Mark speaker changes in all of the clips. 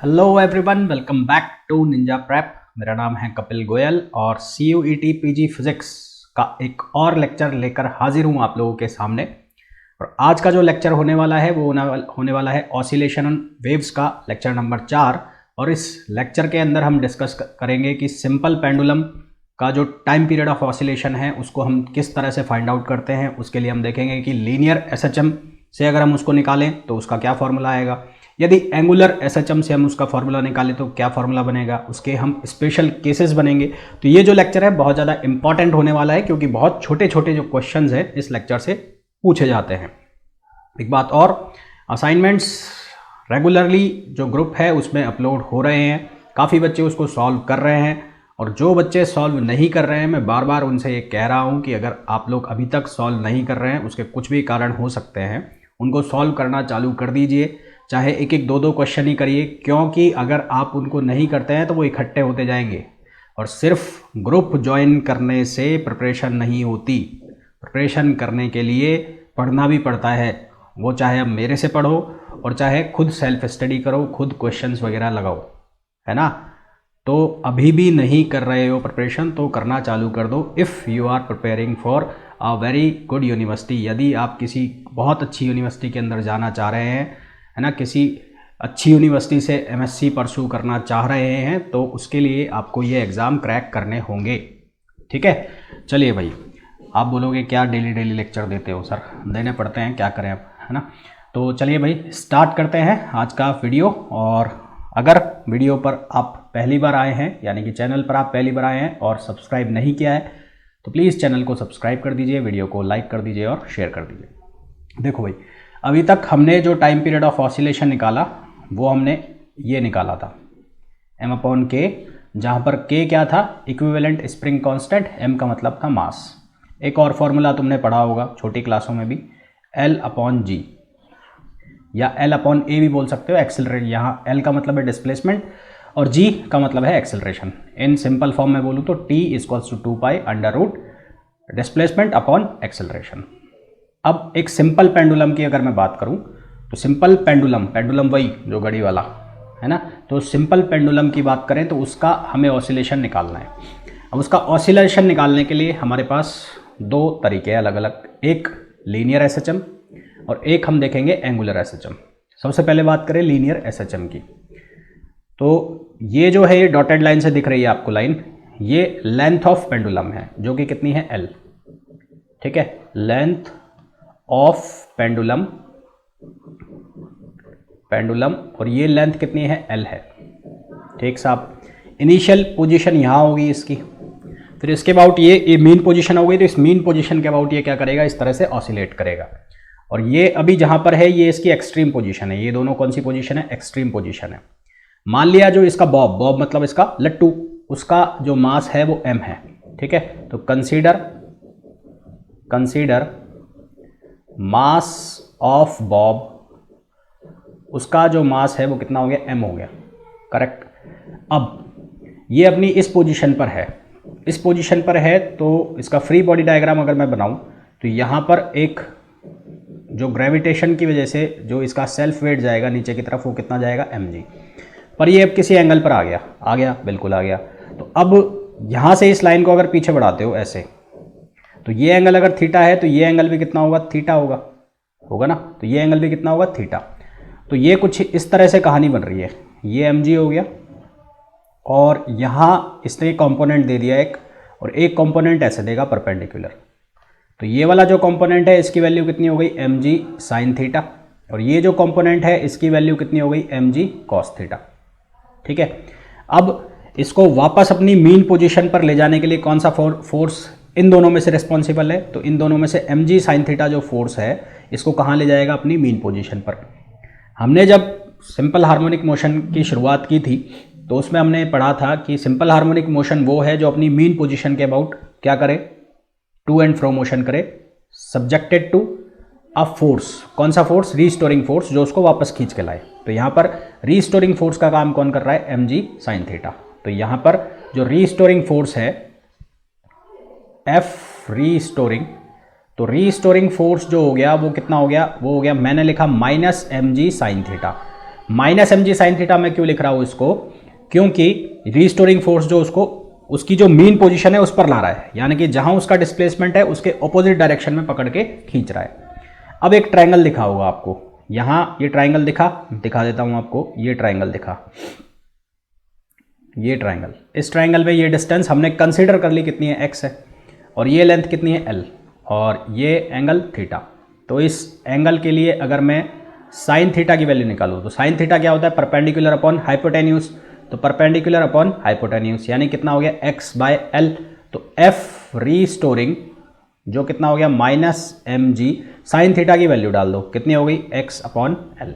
Speaker 1: Hello everyone, welcome back to Ninja Prep. मेरा नाम है कपिल गोयल और CUET PG फिजिक्स का एक और लेक्चर लेकर हाजिर हूँ आप लोगों के सामने। और आज का जो लेक्चर होने वाला है वो होने वाला है ऑसिलेशन वेव्स का लेक्चर नंबर 4। और इस लेक्चर के अंदर हम डिस्कस करेंगे कि सिंपल पेंडुलम का जो टाइम पीरियड ऑफ ऑसिलेशन है उसको हम किस तरह से फाइंड आउट करते हैं। उसके लिए हम देखेंगे कि लीनियर SHM से अगर हम उसको निकालें तो उसका क्या फॉर्मूला आएगा, यदि एंगुलर SHM से हम उसका फॉर्मूला निकालें तो क्या फॉर्मूला बनेगा, उसके हम स्पेशल केसेस बनेंगे। तो ये जो लेक्चर है बहुत ज़्यादा इंपॉर्टेंट होने वाला है क्योंकि बहुत छोटे छोटे जो क्वेश्चंस हैं इस लेक्चर से पूछे जाते हैं। एक बात और, असाइनमेंट्स रेगुलरली जो ग्रुप है उसमें अपलोड हो रहे हैं, काफ़ी बच्चे उसको सॉल्व कर रहे हैं। और जो बच्चे सॉल्व नहीं कर रहे हैं मैं बार बार उनसे ये कह रहा हूँ कि अगर आप लोग अभी तक सॉल्व नहीं कर रहे हैं, उसके कुछ भी कारण हो सकते हैं, उनको सॉल्व करना चालू कर दीजिए। चाहे एक एक दो क्वेश्चन ही करिए, क्योंकि अगर आप उनको नहीं करते हैं तो वो इकट्ठे होते जाएंगे। और सिर्फ ग्रुप ज्वाइन करने से प्रिपरेशन नहीं होती, प्रिपरेशन करने के लिए पढ़ना भी पड़ता है। वो चाहे अब मेरे से पढ़ो और चाहे खुद सेल्फ स्टडी करो, खुद क्वेश्चंस वगैरह लगाओ, है ना। तो अभी भी नहीं कर रहे हो प्रिपरेशन तो करना चालू कर दो। If you are preparing for a very good university, यदि आप किसी बहुत अच्छी यूनिवर्सिटी के अंदर जाना चाह रहे हैं, है ना, किसी अच्छी यूनिवर्सिटी से MSc परस्यू करना चाह रहे हैं, तो उसके लिए आपको ये एग्ज़ाम क्रैक करने होंगे। ठीक है, चलिए भाई, आप बोलोगे क्या डेली डेली लेक्चर देते हो सर, देने पड़ते हैं, क्या करें अब, है ना। तो चलिए भाई स्टार्ट करते हैं आज का वीडियो। और अगर वीडियो पर आप पहली बार आए हैं, यानी कि चैनल पर आप पहली बार आए हैं और सब्सक्राइब नहीं किया है, तो प्लीज़ चैनल को सब्सक्राइब कर दीजिए, वीडियो को लाइक कर दीजिए और शेयर कर दीजिए। देखो भाई, अभी तक हमने जो टाइम पीरियड ऑफ ऑसिलेशन निकाला वो हमने ये निकाला था M/K, जहाँ पर K क्या था, इक्विवेलेंट स्प्रिंग कांस्टेंट, M का मतलब था मास। एक और फॉर्मूला तुमने पढ़ा होगा छोटी क्लासों में भी, L/G या L/A भी बोल सकते हो, एक्सेलरेशन। यहाँ L का मतलब है डिस्प्लेसमेंट और G का मतलब है एक्सेलरेशन। इन सिंपल फॉर्म में बोलूँ तो T = 2π डिस्प्लेसमेंट अपॉन एक्सेलरेशन। अब एक सिंपल पेंडुलम की अगर मैं बात करूं तो सिंपल पेंडुलम वही जो घड़ी वाला है ना, तो सिंपल पेंडुलम की बात करें तो उसका हमें ऑसिलेशन निकालना है। अब उसका ऑसिलेशन निकालने के लिए हमारे पास दो तरीके हैं अलग अलग, एक लीनियर SHM और एक हम देखेंगे एंगुलर SHM। सबसे पहले बात करें लीनियर SHM की, तो ये जो है ये डॉटेड लाइन से दिख रही है आपको लाइन, ये लेंथ ऑफ पेंडुलम है जो कि कितनी है, L। ठीक है, लेंथ ऑफ पेंडुलम और ये लेंथ कितनी है, L है। ठीक साहब, इनिशियल पोजीशन यहाँ होगी इसकी, फिर इसके अबाउट ये मेन पोजीशन हो गई, तो इस मेन पोजीशन के अबाउट ये क्या करेगा, इस तरह से ऑसिलेट करेगा। और ये अभी जहाँ पर है ये इसकी एक्सट्रीम पोजीशन है, ये दोनों कौन सी पोजीशन है, एक्सट्रीम पोजीशन है। मान लिया जो इसका बॉब मतलब इसका लट्टू, उसका जो मास है वो M है। ठीक है, तो कंसीडर मास ऑफ बॉब, उसका जो मास है वो कितना हो गया, M हो गया, करेक्ट। अब ये अपनी इस पोजीशन पर है, इस पोजीशन पर है, तो इसका फ्री बॉडी डायग्राम अगर मैं बनाऊं तो यहाँ पर एक जो ग्रेविटेशन की वजह से जो इसका सेल्फ वेट जाएगा नीचे की तरफ, वो कितना जाएगा, mg। पर ये अब किसी एंगल पर आ गया, बिल्कुल आ गया। तो अब यहाँ से इस लाइन को अगर पीछे बढ़ाते हो ऐसे, तो ये एंगल अगर थीटा है तो ये एंगल भी कितना होगा, थीटा होगा ना, तो ये एंगल भी कितना होगा, थीटा। तो ये कुछ इस तरह से कहानी बन रही है, ये mg हो गया और यहाँ इसने कंपोनेंट दे दिया एक, और एक कंपोनेंट ऐसे देगा परपेंडिकुलर। तो ये वाला जो कंपोनेंट है इसकी वैल्यू कितनी हो गई, mg sin थीटा, और ये जो कंपोनेंट है इसकी वैल्यू कितनी हो गई, mg cos थीटा। ठीक है, अब इसको वापस अपनी मीन पोजीशन पर ले जाने के लिए कौन सा फोर्स इन दोनों में से रिस्पॉन्सिबल है, तो इन दोनों में से mg sin थीटा जो फोर्स है इसको कहाँ ले जाएगा, अपनी मीन पोजीशन पर। हमने जब सिंपल हार्मोनिक मोशन की शुरुआत की थी तो उसमें हमने पढ़ा था कि सिंपल हार्मोनिक मोशन वो है जो अपनी मीन पोजीशन के अबाउट क्या करे, टू एंड फ्रो मोशन करे, सब्जेक्टेड टू अ फोर्स। कौन सा फोर्स, रीस्टोरिंग फोर्स, जो उसको वापस खींच के लाए। तो यहाँ पर रीस्टोरिंग फोर्स का काम कौन कर रहा है, mg sin थीटा। तो यहाँ पर जो रीस्टोरिंग फोर्स है F रीस्टोरिंग, तो रीस्टोरिंग फोर्स जो हो गया वो कितना हो गया, वो हो गया, मैंने लिखा -mg sin theta. Minus M g sine theta मैं क्यों लिख रहा हूँ इसको, क्योंकि रीस्टोरिंग फोर्स जो उसकी जो मीन पोजीशन है उस पर ला रहा है, यानी कि जहां उसका डिस्प्लेसमेंट है उसके ऑपोजिट डायरेक्शन में पकड़ के खींच रहा है। अब एक ट्रायंगल दिखा होगा आपको, यहां ये ट्रायंगल दिखा देता हूं आपको, ये ट्रायंगल दिखा, ये ट्रायंगल, इस ट्रायंगल में ये डिस्टेंस हमने कंसीडर कर ली कितनी है, x है, और ये लेंथ कितनी है, l, और ये एंगल थीटा। तो इस एंगल के लिए अगर मैं साइन थीटा की वैल्यू निकालूँ तो साइन थीटा क्या होता है, परपेंडिकुलर अपॉन हाइपोटेन्यूज, तो परपेंडिकुलर अपॉन हाइपोटेन्यूज यानी कितना हो गया, x बाय एल। तो f रीस्टोरिंग जो कितना हो गया, minus M g, sine theta की वैल्यू डाल दो, कितनी हो गई, x अपॉन एल,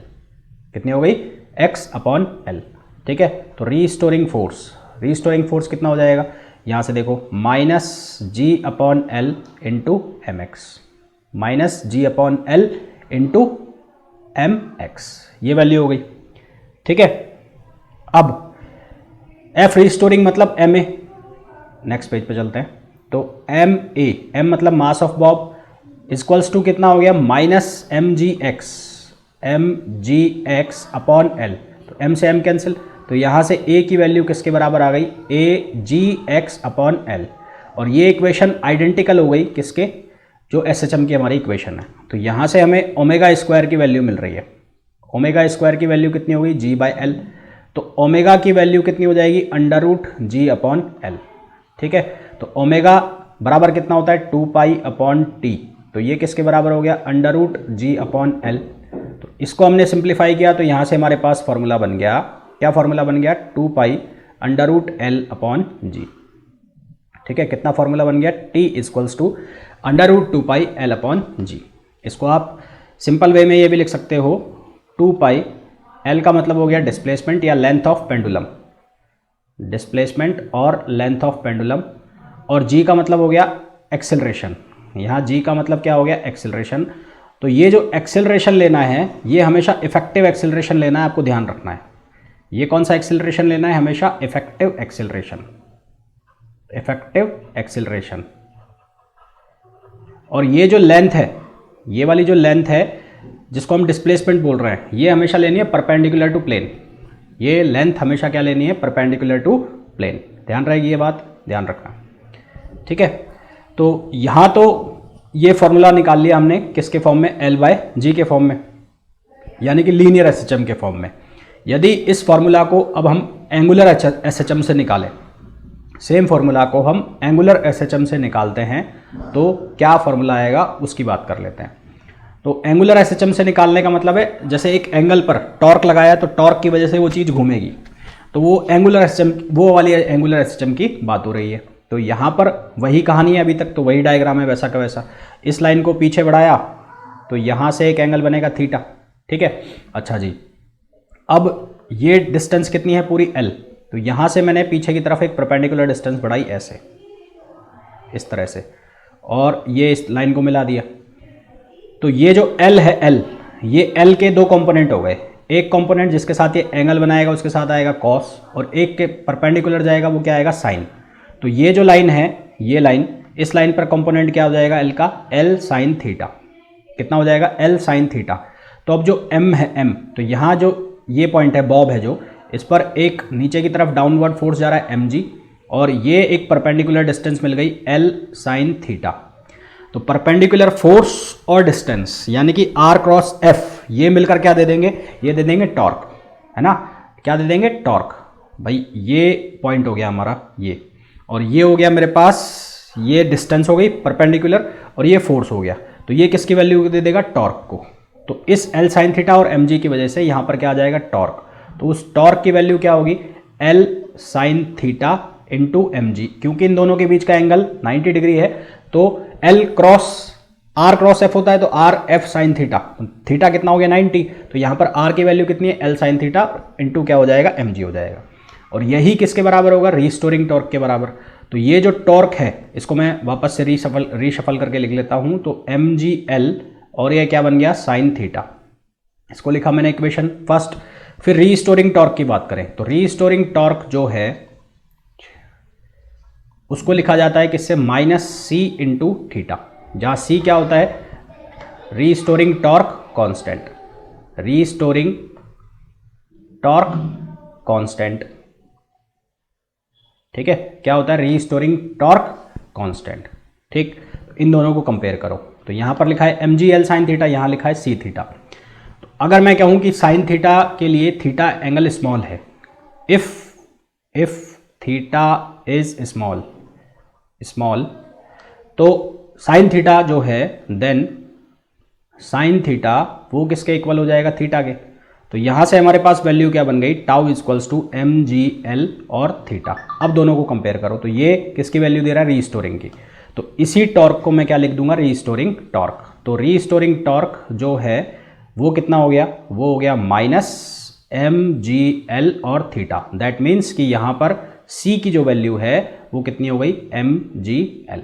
Speaker 1: कितनी हो गई, x अपॉन एल। ठीक है, तो रीस्टोरिंग फोर्स कितना हो जाएगा, यहाँ से देखो, minus G upon L into M X, minus G upon L into M X, ये वैल्यू हो गई। ठीक है, अब एफ रीस्टोरिंग मतलब एम ए, नेक्स्ट पेज पे चलते हैं। तो एम ए, एम मतलब mass of bob, equals to कितना हो गया, minus M G X upon L. तो एम से एम कैंसिल, तो यहाँ से ए की वैल्यू किसके बराबर आ गई, ए जी एक्स अपॉन एल, और ये इक्वेशन आइडेंटिकल हो गई किसके, जो एस एच एम की हमारी इक्वेशन है। तो यहाँ से हमें ओमेगा स्क्वायर की वैल्यू मिल रही है, ओमेगा स्क्वायर की वैल्यू कितनी हो गई, जी बाई एल। तो ओमेगा की वैल्यू कितनी हो जाएगी, अंडर रूट जी अपॉन एल। ठीक है, तो ओमेगा बराबर कितना होता है, 2 पाई अपॉन टी, तो ये किसके बराबर हो गया, अंडर रूट जी अपॉन एल। तो इसको हमने सिंप्लीफाई किया तो यहाँ से हमारे पास फॉर्मूला बन गया, क्या फॉर्मूला बन गया, 2 pi under root L upon G. ठीक है, कितना फॉर्मूला बन गया, T equals to under root 2 pi L upon G. इसको आप सिंपल वे में ये भी लिख सकते हो, 2 पाई, एल का मतलब हो गया डिस्प्लेसमेंट या लेंथ ऑफ पेंडुलम, डिस्प्लेसमेंट और लेंथ ऑफ पेंडुलम, और जी का मतलब हो गया एक्सेलरेशन, यहाँ जी का मतलब क्या हो गया, एक्सेलरेशन। तो ये जो एक्सेलरेशन लेना है ये हमेशा इफेक्टिव एक्सेलरेशन लेना है, आपको ध्यान रखना है। ये कौन सा एक्सेलरेशन लेना है, हमेशा इफेक्टिव एक्सेलरेशन, इफेक्टिव एक्सेलरेशन। और ये जो लेंथ है, ये वाली जो लेंथ है जिसको हम डिस्प्लेसमेंट बोल रहे हैं, ये हमेशा लेनी है परपेंडिकुलर टू प्लेन, ये लेंथ हमेशा क्या लेनी है, परपेंडिकुलर टू प्लेन। ध्यान रहेगी ये बात, ध्यान रखना। ठीक है, तो यहाँ तो ये फॉर्मूला निकाल लिया हमने किसके फॉर्म में, एल बाय जी के फॉर्म में, यानी कि लीनियर एसएचएम के फॉर्म में। यदि इस फॉर्मूला को अब हम एंगुलर एसएचएम से निकालें, सेम फॉर्मूला को हम एंगुलर एसएचएम से निकालते हैं तो क्या फॉर्मूला आएगा उसकी बात कर लेते हैं। तो एंगुलर एसएचएम से निकालने का मतलब है, जैसे एक एंगल पर टॉर्क लगाया तो टॉर्क की वजह से वो चीज़ घूमेगी, तो वो एंगुलर एसएचएम, वो वाली एंगुलर एसएचएम की बात हो रही है। तो यहाँ पर वही कहानी है, अभी तक तो वही डायग्राम है वैसा का वैसा। इस लाइन को पीछे बढ़ाया तो यहाँ से एक एंगल बनेगा थीटा। ठीक है, अच्छा जी, अब ये डिस्टेंस कितनी है पूरी, एल। तो यहाँ से मैंने पीछे की तरफ एक परपेंडिकुलर डिस्टेंस बढ़ाई ऐसे, इस तरह से, और ये इस लाइन को मिला दिया। तो ये जो एल है, एल, ये एल के दो कंपोनेंट हो गए, एक कंपोनेंट जिसके साथ ये एंगल बनाएगा उसके साथ आएगा कॉस, और एक के परपेंडिकुलर जाएगा वो क्या आएगा, साइन। तो ये जो लाइन है, ये लाइन, इस लाइन पर कंपोनेंट क्या हो जाएगा एल का, एल साइन थीटा। कितना हो जाएगा, एल साइन थीटा। तो अब जो एम है, एम, तो यहाँ जो ये पॉइंट है, बॉब है जो, इस पर एक नीचे की तरफ डाउनवर्ड फोर्स जा रहा है एम जी, और ये एक परपेंडिकुलर डिस्टेंस मिल गई एल साइन थीटा। तो परपेंडिकुलर फोर्स और डिस्टेंस यानी कि आर क्रॉस एफ, ये मिलकर क्या दे देंगे, ये दे देंगे टॉर्क, है ना, क्या दे देंगे, टॉर्क। भाई ये पॉइंट हो गया हमारा ये, और ये हो गया मेरे पास, ये डिस्टेंस हो गई परपेंडिकुलर, और ये फोर्स हो गया। तो ये किसकी वैल्यू दे देगा, टॉर्क को। तो इस एल साइन थीटा और एम जी की वजह से यहाँ पर क्या आ जाएगा, टॉर्क। तो उस टॉर्क की वैल्यू क्या होगी, L sine theta into m g, क्योंकि इन दोनों के बीच का एंगल 90 डिग्री है। तो L cross r cross F होता है, तो r F sine theta, theta कितना हो गया 90, तो यहाँ पर आर की वैल्यू कितनी है, एल साइन थीटा इंटू क्या हो जाएगा, एम जी हो जाएगा। और यही किसके बराबर होगा, रीस्टोरिंग टॉर्क के बराबर। तो ये जो टॉर्क है इसको मैं वापस से रीशफल करके लिख लेता हूँ। तो एम जी एल, और ये क्या बन गया, साइन थीटा, इसको लिखा मैंने इक्वेशन फर्स्ट। फिर रीस्टोरिंग टॉर्क की बात करें तो रीस्टोरिंग टॉर्क जो है उसको लिखा जाता है किससे, माइनस सी इंटू थीटा, जहाँ सी क्या होता है, restoring torque constant, restoring torque constant. ठीक है, क्या होता है? Restoring torque constant. ठीक, इन दोनों को कंपेयर करो। तो यहां पर लिखा है mgl sin थीटा, यहां लिखा है c थीटा। तो अगर मैं कहूं कि sin थीटा के लिए थीटा एंगल स्मॉल है, इफ थीटा इज स्मॉल, तो sin थीटा जो है, देन sin थीटा वो किसके इक्वल हो जाएगा? थीटा के। तो यहां से हमारे पास वैल्यू क्या बन गई? टाउ इक्वल्स टू mgl और थीटा। अब दोनों को कंपेयर करो, तो ये किसकी वैल्यू दे रहा है? रीस्टोरिंग की। तो इसी टॉर्क को मैं क्या लिख दूंगा? Restoring torque. तो रीस्टोरिंग टॉर्क जो है वो कितना हो गया? वो हो गया माइनस mgl और थीटा। दैट मीन्स कि यहां पर c की जो वैल्यू है वो कितनी हो गई? mgl।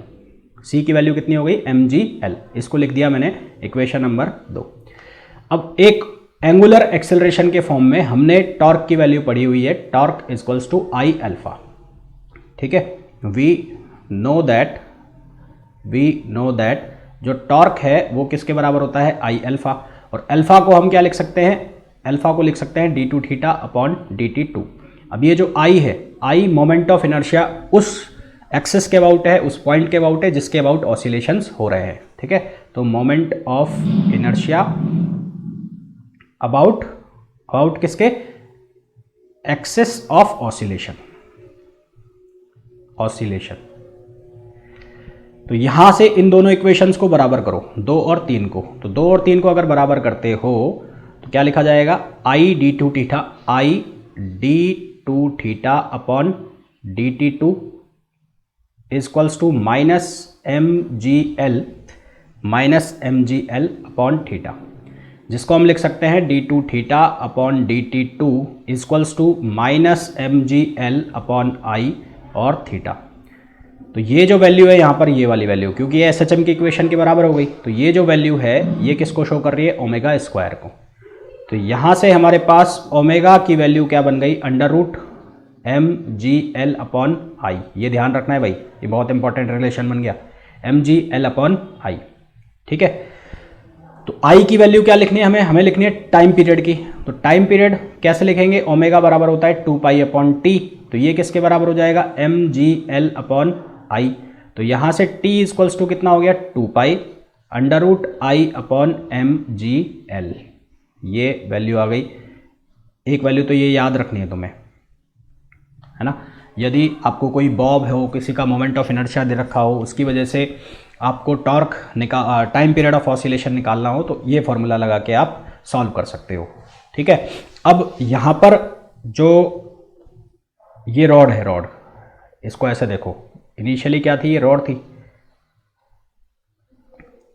Speaker 1: c की वैल्यू कितनी हो गई? mgl। इसको लिख दिया मैंने इक्वेशन नंबर 2। अब एक एंगुलर एक्सेलरेशन के फॉर्म में हमने टॉर्क की वैल्यू पढ़ी हुई है, torque equals to I alpha. ठीक है, वी नो दैट जो टॉर्क है वो किसके बराबर होता है? आई अल्फा। और अल्फा को हम क्या लिख सकते हैं? अल्फा को लिख सकते हैं d2 थीटा अपॉन dt2। अब ये जो आई है, आई मोमेंट ऑफ इनर्शिया उस एक्सिस के अबाउट है, उस पॉइंट के अबाउट है जिसके अबाउट ऑसिलेशंस हो रहे हैं। ठीक है, तो मोमेंट ऑफ इनर्शिया अबाउट किसके? Axis of oscillation. तो यहां से इन दोनों इक्वेशंस को बराबर करो, 2 और 3 को। तो 2 और 3 को अगर बराबर करते हो तो क्या लिखा जाएगा? I d2 theta upon dt2 equals to minus mgl upon theta, जिसको हम लिख सकते हैं d2 theta upon dt2 equals to minus mgl upon I और थीटा। तो ये जो वैल्यू है यहाँ पर, ये वाली वैल्यू, क्योंकि ये SHM की इक्वेशन के बराबर हो गई, तो ये जो वैल्यू है ये किसको शो कर रही है? ओमेगा स्क्वायर को। तो यहाँ से हमारे पास ओमेगा की वैल्यू क्या बन गई? Under root mgl upon I. ये ध्यान रखना है भाई, ये बहुत इंपॉर्टेंट रिलेशन बन गया, mgl अपॉन आई। ठीक है, तो आई की वैल्यू क्या लिखनी है हमें? हमें लिखनी है टाइम पीरियड की। तो टाइम पीरियड कैसे लिखेंगे? ओमेगा बराबर होता है 2 पाई अपॉन टी। तो ये किसके बराबर हो जाएगा? mgl अपॉन आई। तो यहां से t इक्वल्स टू कितना हो गया? 2 pi under root I upon mgl। ये वैल्यू आ गई। एक वैल्यू तो ये याद रखनी है तुम्हें, है ना। यदि आपको कोई बॉब हो, किसी का मोमेंट ऑफ इनर्शिया दे रखा हो, उसकी वजह से आपको torque time period of oscillation निकालना हो, तो ये फॉर्मूला लगा के आप सॉल्व कर सकते हो। ठीक है, अब यहाँ पर जो ये रॉड है, रॉड, इसको ऐसे देखो, इनिशियली क्या थी? ये रॉड थी,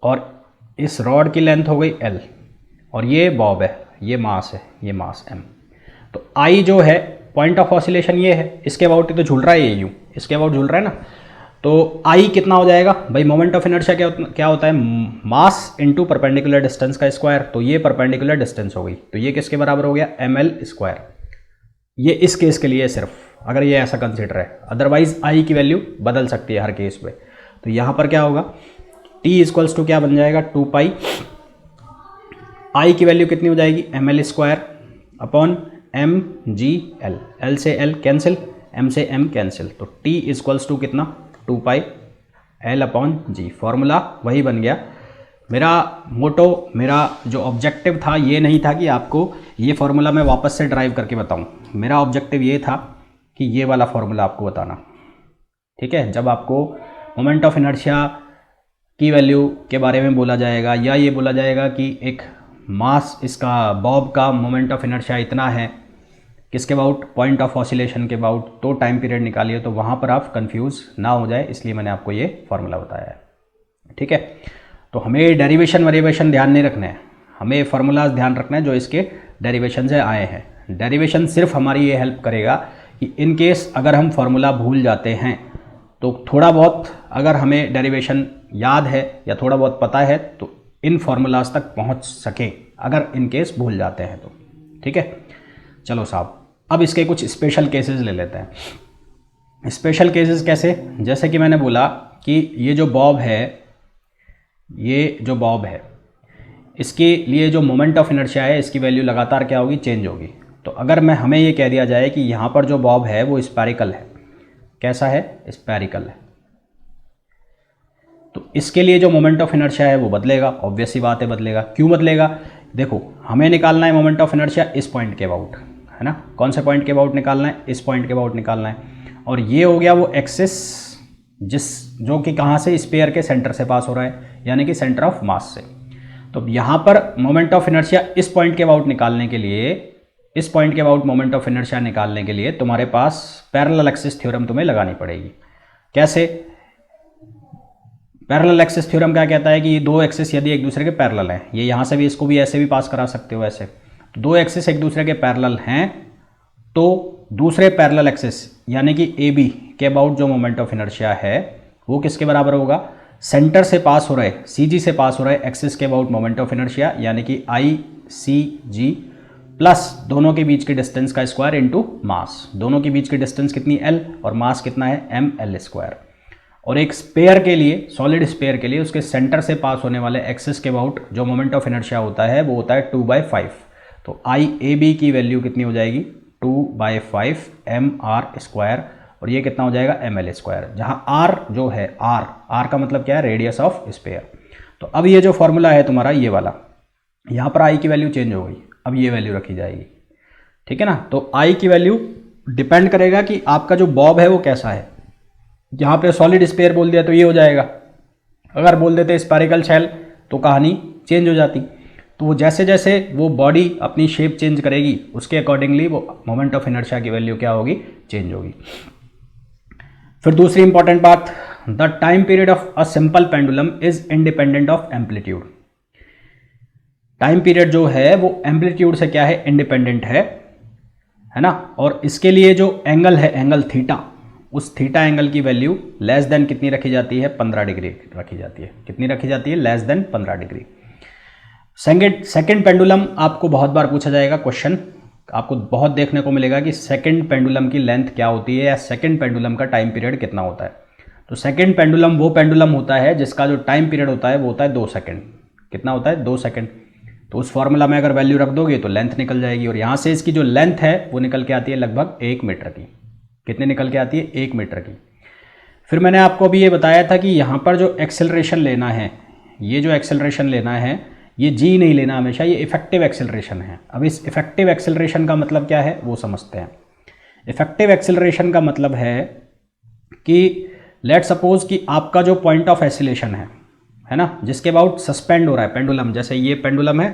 Speaker 1: और इस रॉड की लेंथ हो गई L, और ये बॉब है, ये मास है, ये मास M। तो I जो है पॉइंट ऑफ ऑसिलेशन ये है, इसके अबाउट तो झूल रहा है, ये यूं इसके अबाउट झूल रहा है ना। तो I कितना हो जाएगा भाई? मोमेंट ऑफ इनर्शिया क्या होता है? मास इनटू परपेंडिकुलर डिस्टेंस का स्क्वायर। तो ये परपेंडिकुलर डिस्टेंस हो गई, तो ये किसके बराबर हो गया? ml square. ये इस केस के लिए सिर्फ, अगर ये ऐसा कंसिडर है, अदरवाइज I की वैल्यू बदल सकती है हर केस पे। तो यहाँ पर क्या होगा? t इक्वल्स टू क्या बन जाएगा? 2 पाई। I की वैल्यू कितनी हो जाएगी? ml square upon mgl। l से l कैंसिल, m से m कैंसिल, तो t इक्वल्स टू कितना? 2 pi l upon g। Formula वही बन गया। मेरा मोटो, मेरा जो ऑब्जेक्टिव था ये नहीं था कि आपको ये फॉर्मूला मैं वापस से ड्राइव करके बताऊं। मेरा ऑब्जेक्टिव ये था कि ये वाला फॉर्मूला आपको बताना। ठीक है, जब आपको मोमेंट ऑफ इनर्शिया की वैल्यू के बारे में बोला जाएगा, या ये बोला जाएगा कि एक मास, इसका बॉब का मोमेंट ऑफ इनर्शिया इतना है, किसके अबाउट? पॉइंट ऑफ ऑसिलेशन के अबाउट, तो टाइम पीरियड निकालिए, तो वहाँ पर आप कंफ्यूज ना हो जाए, इसलिए मैंने आपको ये फॉर्मूला बताया है। ठीक है, तो हमें डेरिवेशन वेरिएशन ध्यान नहीं रखना है, हमें फार्मूलाज ध्यान रखना है जो इसके डेरिवेशन से आए हैं। डेरिवेशन सिर्फ हमारी ये हेल्प करेगा कि इन केस अगर हम फार्मूला भूल जाते हैं, तो थोड़ा बहुत अगर हमें डेरिवेशन याद है या थोड़ा बहुत पता है, तो इन फार्मूलाज तक पहुंच सकें, अगर इन केस भूल जाते हैं तो। ठीक है, चलो साहब, अब इसके कुछ स्पेशल केसेस ले लेते हैं। स्पेशल केसेस कैसे? जैसे कि मैंने बोला कि ये जो बॉब है, इसके लिए जो मोमेंट ऑफ इनर्शिया है, इसकी वैल्यू लगातार क्या होगी? चेंज होगी। तो अगर हमें ये कह दिया जाए कि यहाँ पर जो बॉब है वो स्फेरिकल है, कैसा है, स्फेरिकल है, तो इसके लिए जो मोमेंट ऑफ इनर्शिया है वो बदलेगा, ऑब्वियस सी बात है बदलेगा। क्यों बदलेगा, देखो हमें निकालना है मोमेंट ऑफ इनर्शिया इस पॉइंट के अबाउट, है ना, कौन से पॉइंट के अबाउट निकालना है, इस पॉइंट के अबाउट निकालना है, और ये हो गया वो एक्सिस जो कि कहाँ से, स्फीयर के सेंटर से पास हो रहा है, यानी कि सेंटर ऑफ मास से। तो यहाँ पर मोमेंट ऑफ इनर्शिया इस पॉइंट के अबाउट निकालने के लिए, इस पॉइंट के अबाउट मोमेंट ऑफ इनर्शिया निकालने के लिए तुम्हारे पास पैरेलल एक्सिस थ्योरम तुम्हें लगानी पड़ेगी। कैसे, पैरेलल एक्सिस थ्योरम क्या कहता है कि ये दो एक्सिस यदि एक दूसरे के पैरेलल हैं, ये यहाँ से भी इसको भी ऐसे भी पास करा सकते हो ऐसे, तो दो एक्सिस एक दूसरे के पैरेलल हैं, तो दूसरे पैरेलल एक्सिस यानी कि ए बी के अबाउट जो मोमेंट ऑफ इनर्शिया है वो किसके बराबर होगा, सेंटर से पास हो रहे, सी जी से पास हो रहे एक्सिस के अबाउट मोमेंट ऑफ इनर्शिया, यानी कि आई सी जी प्लस दोनों के बीच की डिस्टेंस का स्क्वायर इनटू मास। दोनों के बीच की डिस्टेंस कितनी एल और मास कितना है एम एल स्क्वायर। और एक स्पेयर के लिए, सॉलिड स्पेयर के लिए उसके सेंटर से पास होने वाले एक्सिस के अबाउट जो मोमेंट ऑफ इनर्शिया होता है वो होता है 2/5। तो आई ए बी की वैल्यू कितनी हो जाएगी 2/5 एम आर स्क्वायर, और ये कितना हो जाएगा एम एल स्क्वायर, जहाँ आर जो है आर का मतलब क्या है, रेडियस ऑफ स्पेयर। तो अब ये जो फॉर्मूला है तुम्हारा ये वाला, यहाँ पर आई की वैल्यू चेंज हो गई, अब ये वैल्यू रखी जाएगी, ठीक है ना। तो आई की वैल्यू डिपेंड करेगा कि आपका जो बॉब है वो कैसा है। यहाँ पे सॉलिड स्पेयर बोल दिया तो ये हो जाएगा, अगर बोल देते स्फेरिकल शेल तो कहानी चेंज हो जाती। तो वो जैसे जैसे वो बॉडी अपनी शेप चेंज करेगी उसके अकॉर्डिंगली वो मोमेंट ऑफ इनर्शिया की वैल्यू क्या होगी, चेंज होगी। फिर दूसरी इंपॉर्टेंट बात, the time period of a simple pendulum is independent of amplitude. Time period जो है वो एम्पलीट्यूड से क्या है, इंडिपेंडेंट है ना। और इसके लिए जो एंगल है, एंगल थीटा, उस थीटा एंगल की वैल्यू लेस देन कितनी रखी जाती है, 15 डिग्री रखी जाती है। कितनी रखी जाती है, less than 15 degree. Second pendulum आपको बहुत बार पूछा जाएगा क्वेश्चन, आपको बहुत देखने को मिलेगा कि सेकंड पेंडुलम की लेंथ क्या होती है या सेकंड पेंडुलम का टाइम पीरियड कितना होता है। तो सेकंड पेंडुलम वो पेंडुलम होता है जिसका जो टाइम पीरियड होता है वो होता है 2 सेकंड। कितना होता है, 2 सेकंड। तो उस फॉर्मूला में अगर वैल्यू रख दोगे तो लेंथ निकल जाएगी, और यहाँ से इसकी जो लेंथ है वो निकल के आती है लगभग 1 मीटर की। कितने निकल के आती है, 1 मीटर की। फिर मैंने आपको अभी ये बताया था कि यहाँ पर जो एक्सेलरेशन लेना है, ये जो एक्सेलरेशन लेना है ये जी नहीं लेना हमेशा, ये इफेक्टिव एक्सेलरेशन है। अब इस इफेक्टिव एक्सेलरेशन का मतलब क्या है वो समझते हैं। इफेक्टिव एक्सेलरेशन का मतलब है कि लेट सपोज कि आपका जो पॉइंट ऑफ एसिलेशन है ना, जिसके अबाउट सस्पेंड हो रहा है पेंडुलम, जैसे ये पेंडुलम है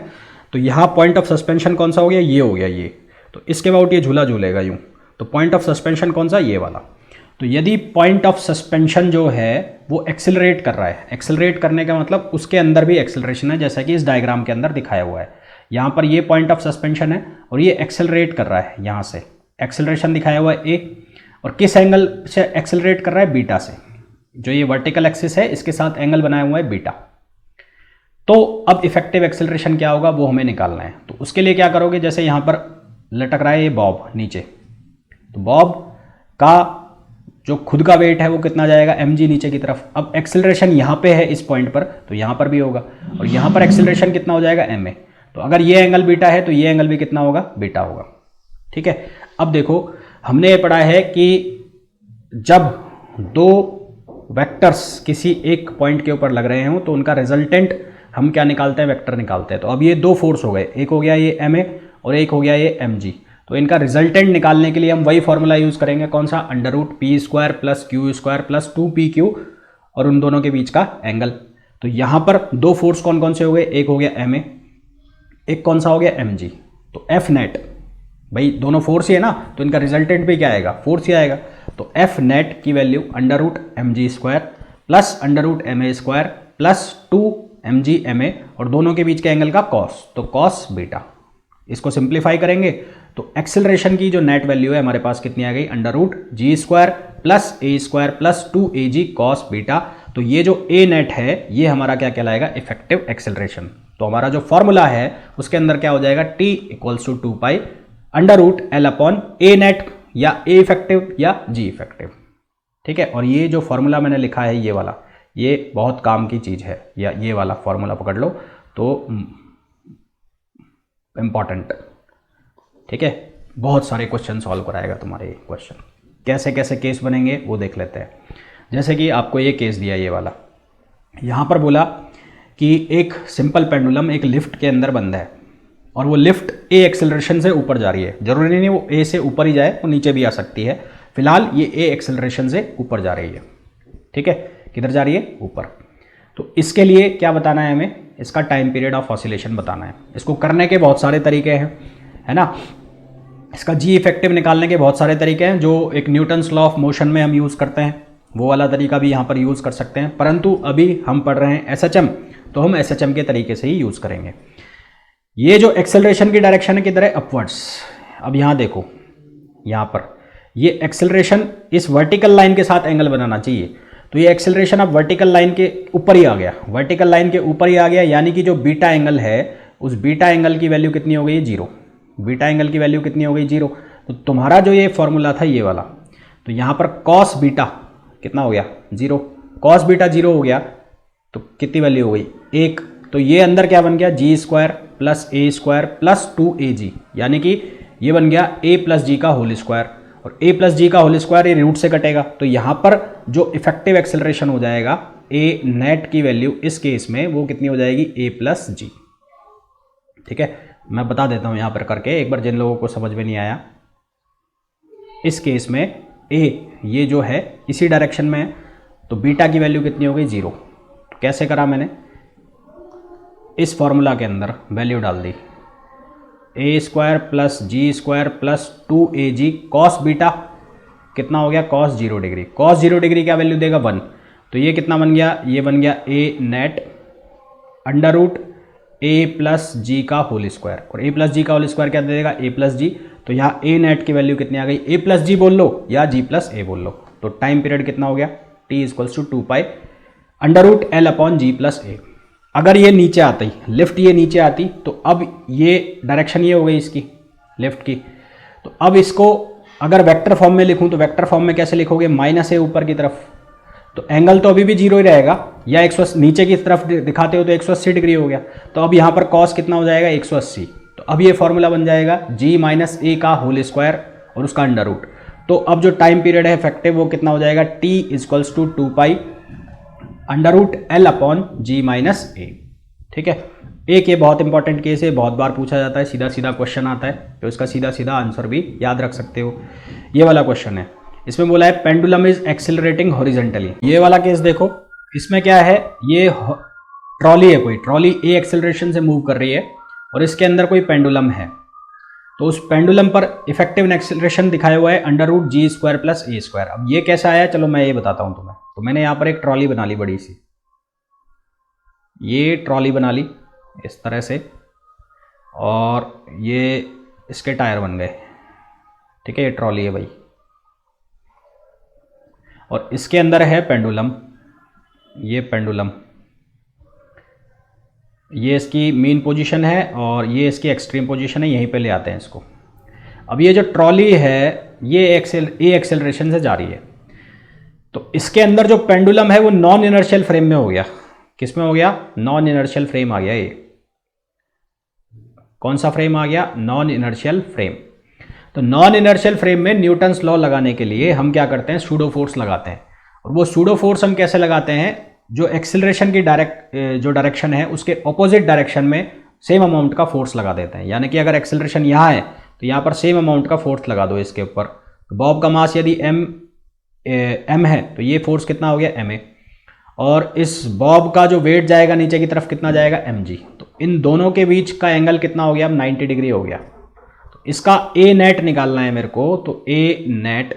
Speaker 1: तो यहाँ पॉइंट ऑफ सस्पेंशन कौन सा हो गया, ये हो गया ये, तो इसके अबाउट ये झूला झूलेगा यूँ। तो पॉइंट ऑफ सस्पेंशन कौन सा, ये वाला। तो यदि पॉइंट ऑफ सस्पेंशन जो है वो एक्सेलरेट कर रहा है, एक्सेलरेट करने का मतलब उसके अंदर भी एक्सेलरेशन है, जैसा कि इस डायग्राम के अंदर दिखाया हुआ है। यहाँ पर ये पॉइंट ऑफ सस्पेंशन है और ये एक्सेलरेट कर रहा है, यहाँ से एक्सेलरेशन दिखाया हुआ है ए, और किस एंगल से एक्सेलरेट कर रहा है, बीटा से। जो ये वर्टिकल एक्सिस है इसके साथ एंगल बनाया हुआ है बीटा। तो अब इफेक्टिव एक्सेलरेशन क्या होगा वो हमें निकालना है। तो उसके लिए क्या करोगे, जैसे यहाँ पर लटक रहा है ये बॉब नीचे, तो बॉब का जो खुद का वेट है वो कितना जाएगा, mg नीचे की तरफ। अब एक्सेलरेशन यहाँ पे है इस पॉइंट पर, तो यहाँ पर भी होगा, और यहाँ पर एक्सेलरेशन कितना हो जाएगा, ma। तो अगर ये एंगल बीटा है तो ये एंगल भी कितना होगा, बीटा होगा। ठीक है। अब देखो हमने ये पढ़ा है कि जब दो वेक्टर्स किसी एक पॉइंट के ऊपर लग रहे हों तो उनका रिजल्टेंट हम क्या निकालते हैं, वेक्टर निकालते हैं। तो अब ये दो फोर्स हो गए, एक हो गया ये ma और एक हो गया ये mg। तो इनका रिजल्टेंट निकालने के लिए हम वही फॉर्मूला यूज करेंगे, कौन सा, √p² plus q² plus 2pq, और उन दोनों के बीच का एंगल। तो यहां पर दो फोर्स कौन कौन से हो गए, एक हो गया ma, एक कौन सा हो गया mg। तो F नेट, भाई दोनों फोर्स ही है ना, तो इनका रिजल्टेंट भी क्या आएगा, फोर्स ही आएगा। तो F नेट की value √mg² plus √ma² plus 2mg ma, और दोनों के बीच के एंगल का कॉस, तो कॉस बीटा। इसको सिंप्लीफाई करेंगे तो एक्सेलरेशन की जो नेट वैल्यू है हमारे पास कितनी आ गई, √g² plus a² plus 2ag cos beta. तो ये जो a नेट है ये हमारा क्या कहलाएगा, इफेक्टिव एक्सेलरेशन। तो हमारा जो फॉर्मूला है उसके अंदर क्या हो जाएगा, t = 2π √L/a नेट, या a इफेक्टिव या g इफेक्टिव। ठीक है। और ये जो फॉर्मूला मैंने लिखा है ये वाला, ये बहुत काम की चीज़ है, या ये वाला फॉर्मूला पकड़ लो तो इम्पॉर्टेंट। ठीक है। बहुत सारे क्वेश्चन सॉल्व कराएगा तुम्हारे ये क्वेश्चन। कैसे कैसे केस बनेंगे वो देख लेते हैं। जैसे कि आपको ये केस दिया ये वाला, यहाँ पर बोला कि एक सिंपल पेंडुलम एक लिफ्ट के अंदर बंद है और वो लिफ्ट ए एक्सेलरेशन से ऊपर जा रही है। जरूरी नहीं वो ए से ऊपर ही जाए, वो नीचे भी आ सकती है। फिलहाल ये ए एक्सेलरेशन से ऊपर जा रही है, ठीक है। किधर जा रही है? ऊपर। तो इसके लिए क्या बताना है हमें? इसका टाइम पीरियड ऑफ ऑसिलेशन बताना है। इसको करने के बहुत सारे तरीके हैं, है ना। इसका जी इफेक्टिव निकालने के बहुत सारे तरीके हैं, जो एक न्यूटन्स लॉ ऑफ मोशन में हम यूज़ करते हैं, वो वाला तरीका भी यहाँ पर यूज़ कर सकते हैं। परंतु अभी हम पढ़ रहे हैं एसएचएम, तो हम एसएचएम के तरीके से ही यूज़ करेंगे। ये जो एक्सेलरेशन की डायरेक्शन है किधर है? अपवर्ड्स। अब यहाँ देखो, यहाँ पर ये एक्सेलरेशन इस वर्टिकल लाइन के साथ एंगल बनाना चाहिए, तो ये एक्सेलरेशन अब वर्टिकल लाइन के ऊपर ही आ गया, वर्टिकल लाइन के ऊपर ही आ गया, यानी कि जो बीटा एंगल है उस बीटा एंगल की वैल्यू कितनी हो गई? 0। बीटा एंगल की वैल्यू कितनी हो गई? 0। तो तुम्हारा जो ये फॉर्मूला था ये वाला, तो यहाँ पर कॉस बीटा कितना हो गया? 0। कॉस बीटा 0 हो गया तो कितनी वैल्यू हो गई? 1। तो ये अंदर क्या बन गया? जी स्क्वायर प्लस ए स्क्वायर प्लस 2ab, यानी कि ये बन गया a प्लस जी का होल स्क्वायर, और a प्लस जी का होल स्क्वायर ये रूट से कटेगा, तो यहाँ पर जो इफेक्टिव एक्सेलरेशन हो जाएगा a नेट की वैल्यू इस केस में वो कितनी हो जाएगी? a प्लस जी। ठीक है, मैं बता देता हूँ यहाँ पर करके एक बार, जिन लोगों को समझ में नहीं आया। इस केस में a ये जो है इसी डायरेक्शन में है, तो बीटा की वैल्यू कितनी हो गई? 0। तो कैसे करा मैंने? इस फॉर्मूला के अंदर वैल्यू डाल दी, A square plus G square plus 2ab cos beta कितना हो गया? Cos 0 degree. कॉस 0 डिग्री क्या वैल्यू देगा? 1। तो ये कितना बन गया? ये बन गया ए नेट अंडर रूट ए प्लस जी का होल स्क्वायर, और ए प्लस जी का होल स्क्वायर क्या दे देगा? ए प्लस जी। तो यहाँ ए नेट की वैल्यू कितनी आ गई? ए प्लस जी बोल लो या जी प्लस ए बोल लो। तो टाइम पीरियड कितना हो गया? T equals to 2 pi under root L upon G plus A. अगर ये नीचे आती, लिफ्ट ये नीचे आती, तो अब ये डायरेक्शन ये हो गई इसकी लिफ्ट की। तो अब इसको अगर वेक्टर फॉर्म में लिखूं तो वेक्टर फॉर्म में कैसे लिखोगे? माइनस ए ऊपर की तरफ, तो एंगल तो अभी भी 0 ही रहेगा, या 180 नीचे की तरफ दिखाते हो तो 180 डिग्री हो गया। तो अब यहाँ पर कॉस कितना हो जाएगा? 180। तो अब ये फॉर्मूला बन जाएगा जी माइनस ए का होल स्क्वायर और उसका अंडर रूट। तो अब जो टाइम पीरियड है इफेक्टिव वो कितना हो जाएगा? T equals to 2 pi under root L upon G minus A. ठीक है, एक ये बहुत इंपॉर्टेंट केस है, बहुत बार पूछा जाता है, सीधा सीधा क्वेश्चन आता है, तो इसका सीधा सीधा आंसर भी याद रख सकते हो। ये वाला क्वेश्चन है, इसमें बोला है पेंडुलम इज एक्सिलरेटिंग हॉरिजॉन्टली। ये वाला केस देखो, इसमें क्या है? ये ट्रॉली है, कोई ट्रॉली ए एक्सेलरेशन से मूव कर रही है और इसके अंदर कोई पेंडुलम है, तो उस पेंडुलम पर इफेक्टिव एक्सेलरेशन दिखाया हुआ है अंडर रूट जी स्क्वायर प्लस ए स्क्वायर। अब ये कैसे आया? चलो मैं ये बताता हूँ तुम्हें। तो मैंने यहाँ पर एक ट्रॉली बना ली बड़ी सी, ये ट्रॉली बना ली इस तरह से, और ये इसके टायर बन गए। ठीक है, ये ट्रॉली है भाई, और इसके अंदर है पेंडुलम, ये पेंडुलम, ये इसकी मीन पोजीशन है और ये इसकी एक्सट्रीम पोजीशन है, यहीं पे ले आते हैं इसको। अब ये जो ट्रॉली है ये ए एक्सेलरेशन से जा रही है, तो इसके अंदर जो पेंडुलम है वो नॉन इनर्शियल फ्रेम में हो गया। किस में हो गया? नॉन इनर्शियल फ्रेम आ गया। ये कौन सा फ्रेम आ गया? Non inertial frame. तो नॉन इनर्शियल फ्रेम में न्यूटन्स लॉ लगाने के लिए हम क्या करते हैं? सूडो फोर्स लगाते हैं। और वो सूडो फोर्स हम कैसे लगाते हैं? जो एक्सेलरेशन की जो डायरेक्शन है उसके ऑपोजिट डायरेक्शन में सेम अमाउंट का फोर्स लगा देते हैं। यानी कि अगर एक्सेलरेशन यहाँ है तो यहाँ पर सेम अमाउंट का फोर्स लगा दो इसके ऊपर। तो बॉब का मास यदि m है तो ये फोर्स कितना हो गया? ma, और इस बॉब का जो वेट जाएगा नीचे की तरफ कितना जाएगा? mg। तो इन दोनों के बीच का एंगल कितना हो गया? 90 डिग्री हो गया। तो इसका a नेट निकालना है मेरे को, तो a नेट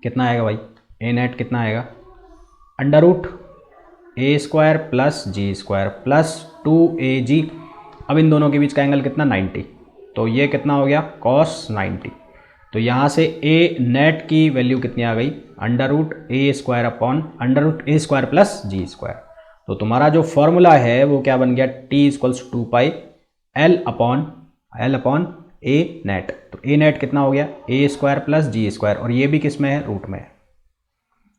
Speaker 1: कितना आएगा भाई? a नेट कितना आएगा? Under root A square plus G square plus 2ab। अब इन दोनों के बीच का एंगल कितना? 90। तो ये कितना हो गया? cos 90। तो यहाँ से a नेट की वैल्यू कितनी आ गई? Under root A square upon under root A square plus G square. तो तुम्हारा जो फॉर्मूला है वो क्या बन गया? T equals 2 pi L upon A net. तो ए नेट कितना हो गया? A square plus G square, और ये भी किस में है? रूट में।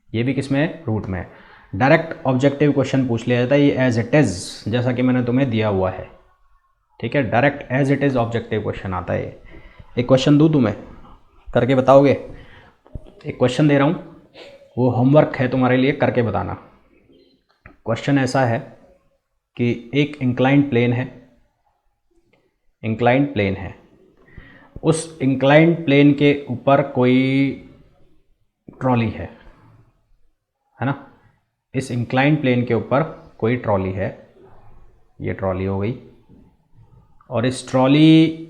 Speaker 1: ये भी किस में है? रूट में। डायरेक्ट ऑब्जेक्टिव क्वेश्चन पूछ लिया जाता है, ये एज इट इज, जैसा कि मैंने तुम्हें दिया हुआ है। ठीक है, direct as it is objective question आता है। एक क्वेश्चन दूँ तुम्हें, करके बताओगे? एक क्वेश्चन दे रहा हूँ, वो होमवर्क है तुम्हारे लिए, करके बताना। क्वेश्चन ऐसा है कि एक इंक्लाइंड प्लेन है, इंक्लाइंड प्लेन है, उस इंक्लाइंड प्लेन के ऊपर कोई ट्रॉली है ना? इस इंक्लाइंड प्लेन के ऊपर कोई ट्रॉली है, ये ट्रॉली हो गई, और इस ट्रॉली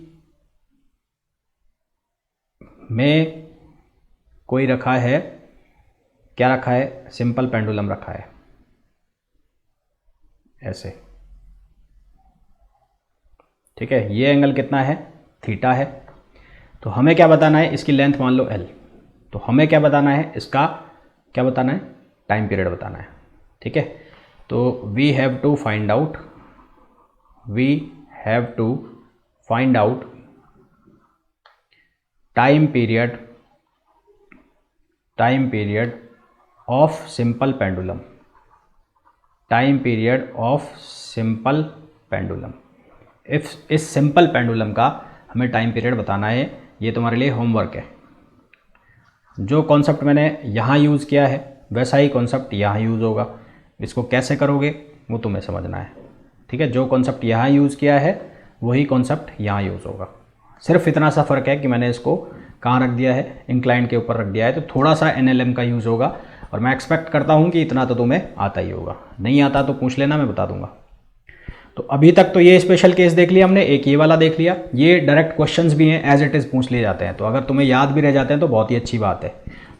Speaker 1: में कोई रखा है, क्या रखा है? सिंपल पेंडुलम रखा है, ऐसे। ठीक है, ये एंगल कितना है? थीटा है। तो हमें क्या बताना है? इसकी लेंथ मान लो l। तो हमें क्या बताना है? इसका क्या बताना है? टाइम पीरियड बताना है। ठीक है, तो we have to find out time period of simple pendulum, इस सिंपल पेंडुलम का हमें टाइम पीरियड बताना है। ये तुम्हारे लिए होमवर्क है। जो कॉन्सेप्ट मैंने यहाँ यूज़ किया है वैसा ही कॉन्सेप्ट यहाँ यूज़ होगा। इसको कैसे करोगे वो तुम्हें समझना है। ठीक है, जो कॉन्सेप्ट यहाँ यूज़ किया है वही कॉन्सेप्ट यहाँ यूज़ होगा। सिर्फ इतना सा फ़र्क है कि मैंने इसको कहाँ रख दिया है? इंक्लाइंड के ऊपर रख दिया है, तो थोड़ा सा NLM का यूज़ होगा। और मैं एक्सपेक्ट करता हूँ कि इतना तो तुम्हें आता ही होगा। नहीं आता तो पूछ लेना, मैं बता दूंगा। तो अभी तक तो ये स्पेशल केस देख लिया हमने, एक ये वाला देख लिया। ये डायरेक्ट क्वेश्चंस भी हैं, एज इट इज़ पूछ लिए जाते हैं। तो अगर तुम्हें याद भी रह जाते हैं तो बहुत ही अच्छी बात है।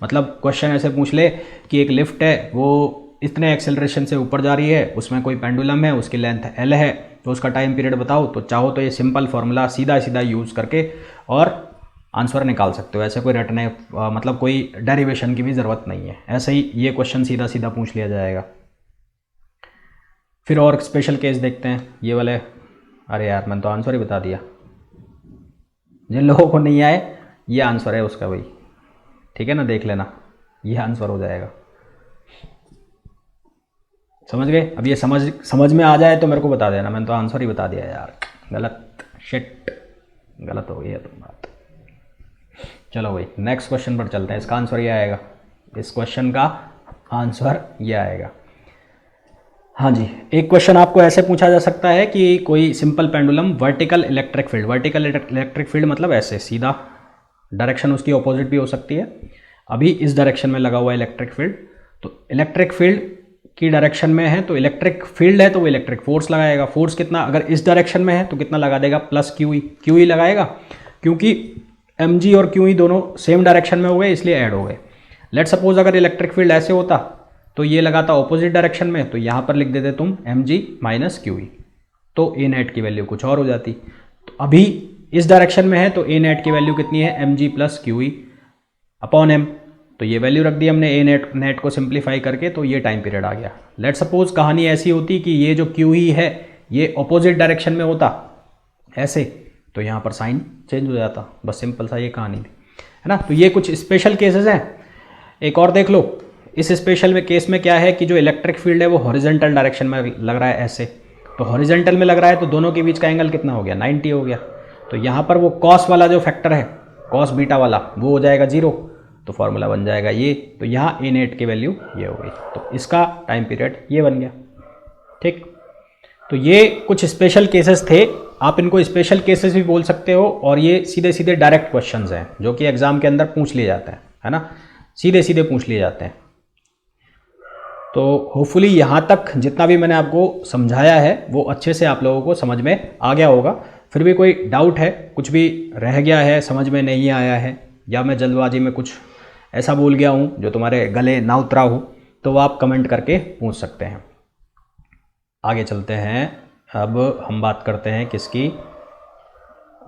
Speaker 1: मतलब क्वेश्चन ऐसे पूछ ले कि एक लिफ्ट है, वो इतने एक्सेलरेशन से ऊपर जा रही है, उसमें कोई पेंडुलम है, उसकी लेंथ L है, तो उसका टाइम पीरियड बताओ। तो चाहो तो ये सिंपल फार्मूला सीधा सीधा यूज़ करके और आंसर निकाल सकते हो। ऐसे कोई रटने मतलब कोई डेरिवेशन की भी ज़रूरत नहीं है। ऐसे ही ये क्वेश्चन सीधा सीधा पूछ लिया जाएगा। फिर और स्पेशल केस देखते हैं ये वाले। अरे यार, मैंने तो आंसर ही बता दिया। जिन लोगों को नहीं आए, ये आंसर है उसका भाई। ठीक है ना, देख लेना, ये आंसर हो जाएगा। समझ गए? अब ये समझ में आ जाए तो मेरे को बता देना। मैंने तो आंसर ही बता दिया यार, गलत, शिट, गलत हो गई है तुम बात। चलो भाई, नेक्स्ट क्वेश्चन पर चलते हैं। इसका आंसर ये आएगा, इस क्वेश्चन का आंसर ये आएगा। हाँ जी, एक क्वेश्चन आपको ऐसे पूछा जा सकता है कि कोई simple pendulum vertical electric field मतलब ऐसे सीधा, डायरेक्शन उसकी ऑपोजिट भी हो सकती है। अभी इस डायरेक्शन में लगा हुआ है इलेक्ट्रिक फील्ड, तो इलेक्ट्रिक फील्ड की डायरेक्शन में है तो इलेक्ट्रिक फील्ड है तो वो इलेक्ट्रिक फोर्स लगाएगा। फोर्स कितना? अगर इस डायरेक्शन में है तो कितना लगा देगा? प्लस क्यू ई लगाएगा, क्योंकि mg और क्यू ई दोनों सेम डायरेक्शन में हो गए, इसलिए ऐड हो गए। लेट सपोज अगर इलेक्ट्रिक फील्ड ऐसे होता तो ये लगाता ऑपोजिट डायरेक्शन में, तो यहाँ पर लिख देते तुम mg माइनस क्यू ई, तो ए नेट की वैल्यू कुछ और हो जाती। तो अभी इस डायरेक्शन में है तो ए नेट की वैल्यू कितनी है? mg plus Q E upon m। तो ये वैल्यू रख दी हमने ए नेट को सिंप्लीफाई करके, तो ये टाइम पीरियड आ गया। लेट सपोज कहानी ऐसी होती कि ये जो क्यू ई है ये ऑपोजिट डायरेक्शन में होता ऐसे, तो यहाँ पर साइन चेंज हो जाता। बस सिंपल सा ये कहानी थी, है ना। तो ये कुछ स्पेशल केसेस हैं। एक और देख लो, इस स्पेशल केस में क्या है कि जो इलेक्ट्रिक फील्ड है वो हॉरिजॉन्टल डायरेक्शन में लग रहा है ऐसे, तो हॉरिजॉन्टल में लग रहा है तो दोनों के बीच का एंगल कितना हो गया? 90 हो गया। तो यहाँ पर वो कॉस वाला जो फैक्टर है, कॉस बीटा वाला, वो हो जाएगा 0, तो फॉर्मूला बन जाएगा ये। तो यहाँ ए नेट की वैल्यू ये हो गई, तो इसका टाइम पीरियड ये बन गया। ठीक, तो ये कुछ स्पेशल केसेस थे, आप इनको स्पेशल केसेस भी बोल सकते हो। और ये सीधे सीधे डायरेक्ट क्वेश्चंस हैं जो कि एग्जाम के अंदर पूछ लिए जाते हैं, है ना, सीधे सीधे पूछ लिए जाते हैं। तो होपफुली यहाँ तक जितना भी मैंने आपको समझाया है वो अच्छे से आप लोगों को समझ में आ गया होगा। फिर भी कोई डाउट है, कुछ भी रह गया है, समझ में नहीं आया है, या मैं जल्दबाजी में कुछ ऐसा बोल गया हूँ जो तुम्हारे गले ना उतरा हो, तो वो आप कमेंट करके पूछ सकते हैं। आगे चलते हैं। अब हम बात करते हैं किसकी,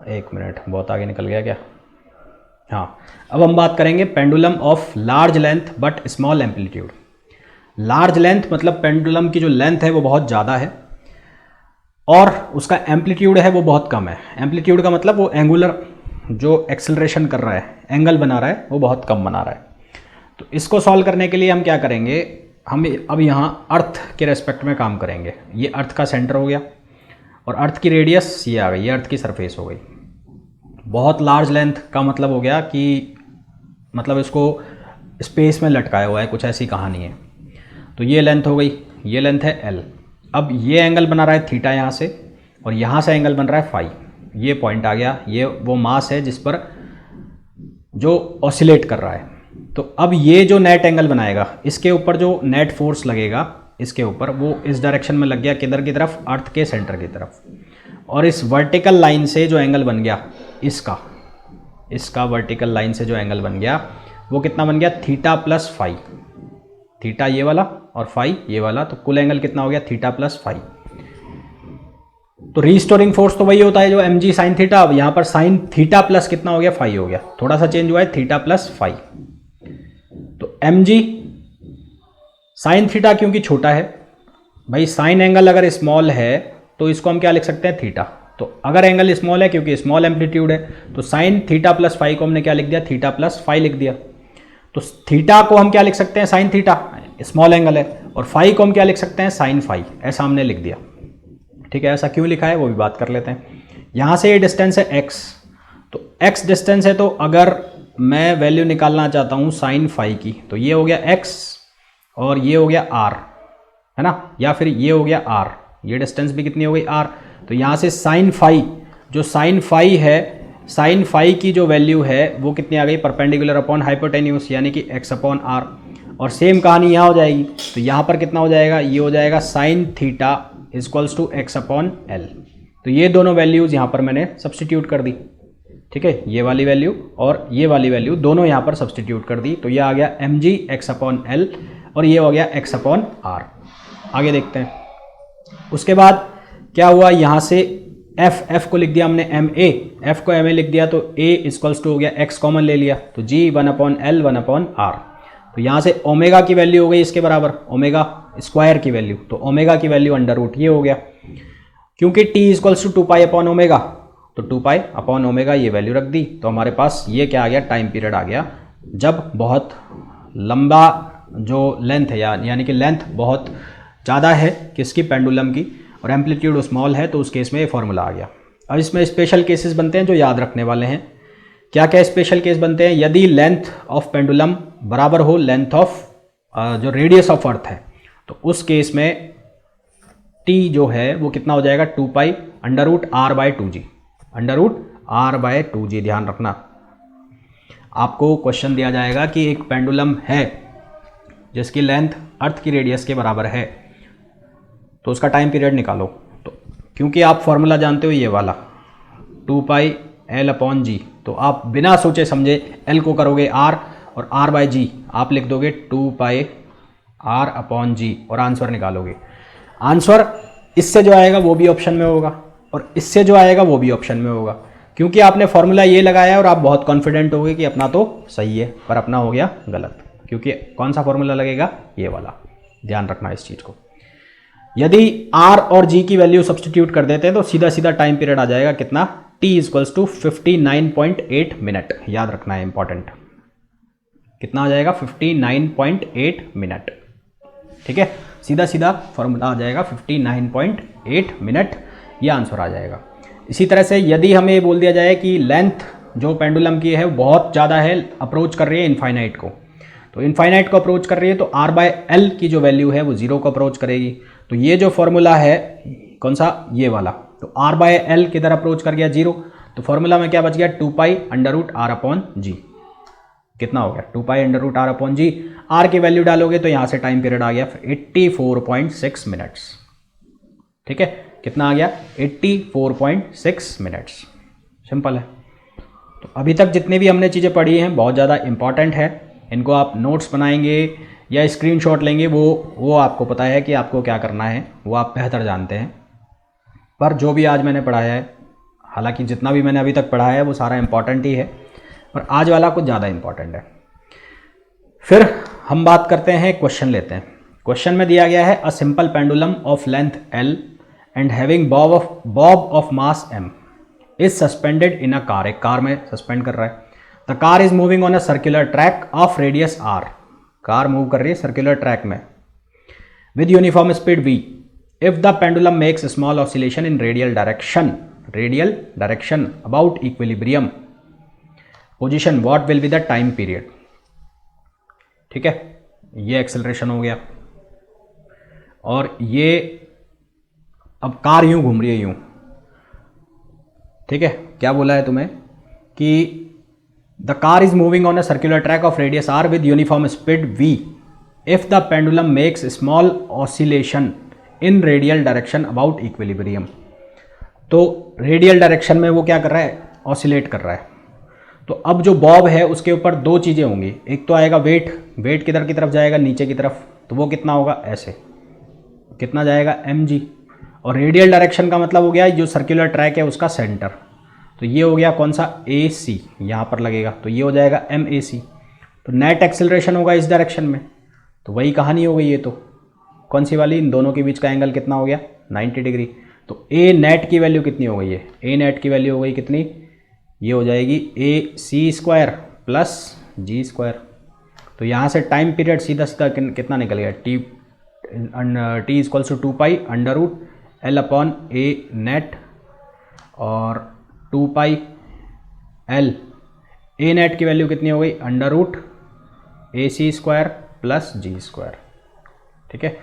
Speaker 1: एक मिनट, बहुत आगे निकल गया क्या? हाँ, अब हम बात करेंगे pendulum of large length but small amplitude. Large length मतलब पेंडुलम की जो लेंथ है वो बहुत ज़्यादा है और उसका एम्पलीट्यूड है वो बहुत कम है। एम्पलीट्यूड का मतलब वो एंगुलर जो एक्सेलरेशन कर रहा है, एंगल बना रहा है, वो बहुत कम बना रहा है। तो इसको सॉल्व करने के लिए हम क्या करेंगे, हम अब यहाँ अर्थ के रेस्पेक्ट में काम करेंगे। ये अर्थ का सेंटर हो गया और अर्थ की रेडियस ये आ गई, ये अर्थ की सरफेस हो गई। बहुत लार्ज लेंथ का मतलब हो गया कि मतलब इसको स्पेस में लटकाया हुआ है, कुछ ऐसी कहानी है। तो ये लेंथ हो गई, ये लेंथ है एल। अब ये एंगल बना रहा है थीटा यहाँ से, और यहाँ से एंगल बन रहा है फाई। ये पॉइंट आ गया, ये वो मास है जिस पर जो ऑसिलेट कर रहा है। तो अब ये जो नेट एंगल बनाएगा, इसके ऊपर जो नेट फोर्स लगेगा इसके ऊपर, वो इस डायरेक्शन में लग गया, किधर की तरफ, अर्थ के सेंटर की तरफ। और इस वर्टिकल लाइन से जो एंगल बन गया इसका वर्टिकल लाइन से जो एंगल बन गया वो कितना बन गया, थीटा प्लस फाई। थीटा ये वाला और फाई ये वाला, तो कुल एंगल कितना हो गया, थीटा प्लस फाई। तो रीस्टोरिंग फोर्स तो वही होता है जो mg साइन थीटा। अब यहाँ पर साइन थीटा प्लस कितना हो गया, फाई हो गया, थोड़ा सा चेंज हुआ है, थीटा प्लस फाई। तो mg साइन थीटा क्योंकि छोटा है भाई, साइन एंगल अगर स्मॉल है तो इसको हम क्या लिख सकते हैं, थीटा। तो अगर एंगल स्मॉल है क्योंकि स्मॉल एम्पलीट्यूड है, तो साइन थीटा प्लस फाई को हमने क्या लिख दिया, थीटा प्लस फाई लिख दिया। तो थीटा को हम क्या लिख सकते हैं, साइन थीटा, स्मॉल एंगल है, और फाई को हम क्या लिख सकते हैं, साइन फाई, ऐसा हमने लिख दिया। ठीक है, ऐसा क्यों लिखा है वो भी बात कर लेते हैं। यहाँ से ये डिस्टेंस है x, तो x डिस्टेंस है, तो अगर मैं वैल्यू निकालना चाहता हूँ साइन फाई की, तो ये हो गया x और ये हो गया r, है ना, या फिर ये हो गया r, ये डिस्टेंस भी कितनी हो गई, r। तो यहाँ से साइन फाई, जो साइन फाई है, साइन फाई की जो वैल्यू है वो कितनी आ गई, परपेंडिकुलर अपॉन हाइपोटेन्यूस, यानी कि x अपॉन r। और सेम कहानी यहाँ हो जाएगी, तो यहाँ पर कितना हो जाएगा, ये हो जाएगा sine theta equals to x upon L. तो ये दोनों वैल्यूज़ यहाँ पर मैंने सब्सटीट्यूट कर दी। ठीक है, ये वाली वैल्यू और ये वाली वैल्यू दोनों यहाँ पर सब्सटीट्यूट कर दी, तो ये आ गया mg x अपॉन एल, और ये हो गया x अपॉन r। आगे देखते हैं। उसके बाद क्या हुआ, यहाँ से f को लिख दिया हमने ma, f को ma लिख दिया, तो a इक्वल्स टू हो गया x कॉमन ले लिया, तो g 1 upon L 1 upon r। तो यहाँ से ओमेगा की वैल्यू हो गई इसके बराबर, ओमेगा स्क्वायर की वैल्यू, तो ओमेगा की वैल्यू अंडर रूट ये हो गया, क्योंकि t equals to 2 pi upon omega, तो 2 पाई अपॉन ओमेगा ये वैल्यू रख दी। तो हमारे पास ये क्या आ गया, टाइम पीरियड आ गया, जब बहुत लंबा जो लेंथ है, यानी कि लेंथ बहुत ज़्यादा है किसकी, पेंडुलम की, और एम्पलीट्यूड स्मॉल है, तो उस केस में ये फॉर्मूला आ गया। अब इसमें स्पेशल केसेस बनते हैं जो याद रखने वाले हैं। क्या क्या स्पेशल केस बनते हैं, यदि लेंथ ऑफ पेंडुलम बराबर हो लेंथ ऑफ जो रेडियस ऑफ अर्थ है, तो उस केस में t जो है वो कितना हो जाएगा, 2 pi under root r by 2g, under root r by 2g। ध्यान रखना, आपको क्वेश्चन दिया जाएगा कि एक पेंडुलम है जिसकी लेंथ अर्थ की रेडियस के बराबर है, तो उसका टाइम पीरियड निकालो। तो क्योंकि आप फॉर्मूला जानते हो ये वाला 2 पाई एल अपॉन जी, तो आप बिना सोचे समझे एल को करोगे आर, और आर बाय जी आप लिख दोगे 2 पाई आर अपॉन जी, और आंसर निकालोगे। आंसर इससे जो आएगा वो भी ऑप्शन में होगा, और इससे जो आएगा वो भी ऑप्शन में होगा, क्योंकि आपने फॉर्मूला ये लगाया और आप बहुत कॉन्फिडेंट हो गए कि अपना तो सही है, पर अपना हो गया गलत, क्योंकि कौन सा फॉर्मूला लगेगा, ये वाला। ध्यान रखना इस चीज़ को। यदि r और g की वैल्यू सब्सटीट्यूट कर देते हैं तो सीधा सीधा टाइम पीरियड आ जाएगा कितना, t इक्वल्स टू 59.8 मिनट। याद रखना है, इंपॉर्टेंट, कितना आ जाएगा, 59.8 मिनट। ठीक है, सीधा सीधा फॉर्मूला आ जाएगा 59.8 मिनट, ये आंसर आ जाएगा। इसी तरह से यदि हमें ये बोल दिया जाए कि लेंथ जो पेंडुलम की है बहुत ज़्यादा है, अप्रोच कर रही है इनफाइनाइट को, तो इनफाइनाइट को अप्रोच कर रही है, तो r बाय एल की जो वैल्यू है वो 0 को अप्रोच करेगी। तो ये जो फॉर्मूला है कौन सा, ये वाला, तो r बाय एल किधर अप्रोच कर गया, 0, तो फॉर्मूला में क्या बच गया, 2 pi under root R upon G. कितना हो गया, 2 pi under root R upon G. R की वैल्यू डालोगे तो यहाँ से टाइम पीरियड आ गया 84.6 मिनट्स। ठीक है, कितना आ गया, 84.6 मिनट्स। सिंपल है। तो अभी तक जितने भी हमने चीज़ें पढ़ी हैं बहुत ज़्यादा इंपॉर्टेंट है, इनको आप नोट्स बनाएंगे या स्क्रीनशॉट लेंगे, वो आपको पता है कि आपको क्या करना है, वो आप बेहतर जानते हैं। पर जो भी आज मैंने पढ़ाया है, हालांकि जितना भी मैंने अभी तक पढ़ाया है वो सारा इंपॉर्टेंट ही है, पर आज वाला कुछ ज़्यादा इंपॉर्टेंट है। फिर हम बात करते हैं, क्वेश्चन लेते हैं। क्वेश्चन में दिया गया है a simple pendulum of length L and having Bob of mass m is suspended in a car. एक कार में सस्पेंड कर रहा है। The car is moving on a circular track of radius r। Car move कर रही है circular track में with uniform speed v। If the pendulum makes small oscillation in radial direction radial direction about equilibrium position, what will be the time period. ठीक है, ये acceleration हो गया। और ये अब कार यूं घूम रही है यूं, ठीक है, क्या बोला है तुम्हें कि the car is moving on a circular track of radius r with uniform speed v if the pendulum makes small oscillation in radial direction about equilibrium. तो रेडियल डायरेक्शन में वो क्या कर रहा है, ऑसिलेट कर रहा है। तो अब जो बॉब है उसके ऊपर दो चीज़ें होंगी, एक तो आएगा वेट, वेट किधर की तरफ जाएगा, नीचे की तरफ, तो वो कितना होगा, ऐसे कितना जाएगा mg। और रेडियल डायरेक्शन का मतलब हो गया जो सर्कुलर ट्रैक है उसका सेंटर, तो ये हो गया कौन सा, AC, यहाँ पर लगेगा तो ये हो जाएगा MAC। तो नेट एक्सेलरेशन होगा इस डायरेक्शन में, तो वही कहानी हो गई ये, तो कौन सी वाली, इन दोनों के बीच का एंगल कितना हो गया, 90 डिग्री। तो A नेट की वैल्यू कितनी हो गई है, A नेट की वैल्यू हो गई कितनी, ये हो जाएगी AC square plus G square. तो यहाँ से टाइम पीरियड सीधा सीधा कितना निकल गया, T equals to 2 pi under root L upon A net और 2 पाई L, A नेट की वैल्यू कितनी हो गई, under root AC square plus G square. ठीक है,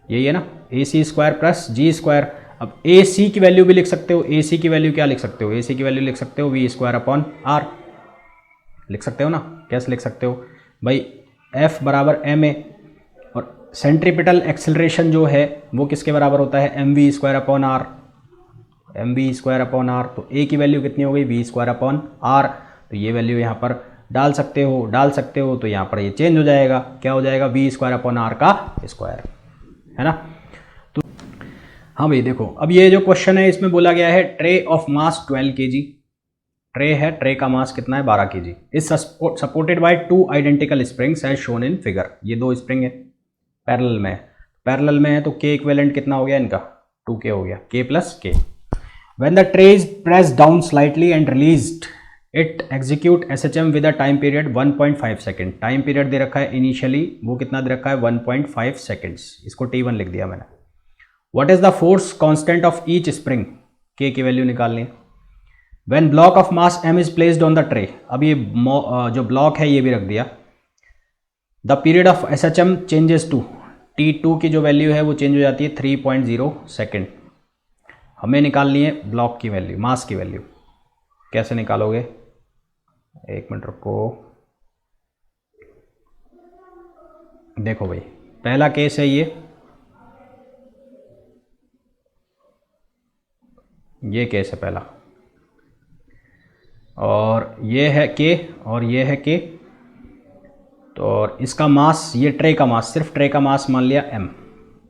Speaker 1: यही है ना, AC square plus G square. अब AC की वैल्यू भी लिख सकते हो, AC की वैल्यू क्या लिख सकते हो, AC की वैल्यू लिख सकते हो V स्क्वायर अपॉन R, लिख सकते हो ना, कैसे लिख सकते हो भाई, F बराबर ma और सेंट्रीपिटल एक्सेलरेशन जो है वो किसके बराबर होता है, mv square upon r, mv square upon r। तो a की वैल्यू कितनी हो गई, v स्क्वायर अपॉन r। तो ये वैल्यू यहाँ पर डाल सकते हो, तो यहाँ पर ये चेंज हो जाएगा, क्या हो जाएगा, v स्क्वायर अपॉन r का स्क्वायर, है ना। तो हाँ भाई देखो, अब ये जो क्वेश्चन है इसमें बोला गया है tray of mass 12 kg, tray है, ट्रे का मास कितना है, 12 kg, is supported by 2 identical springs as shown in figure. ये दो स्प्रिंग है पैरेलल में है, तो के इक्विवेलेंट कितना हो गया इनका, 2k हो गया, k plus k। When the tray is pressed down slightly and released it execute SHM with a time period 1.5 second. Time period दे रखा है इनिशियली, वो कितना दे रखा है, 1.5 सेकेंड्स, इसको T1 लिख दिया मैंने। What is the force constant of each spring, k की वैल्यू निकालनी है। When block of mass m is placed on the tray, अब ये जो ब्लॉक है ये भी रख दिया। The period of SHM changes to, T2 की जो वैल्यू है वो चेंज हो जाती है 3.0 सेकेंड। हमें निकालनी है ब्लॉक की वैल्यू, मास की वैल्यू, कैसे निकालोगे, एक मिनट रुको। देखो भाई, पहला केस है ये केस है पहला, और ये है के और ये है के। तो और इसका मास, ये ट्रे का मास, सिर्फ ट्रे का मास मान लिया m,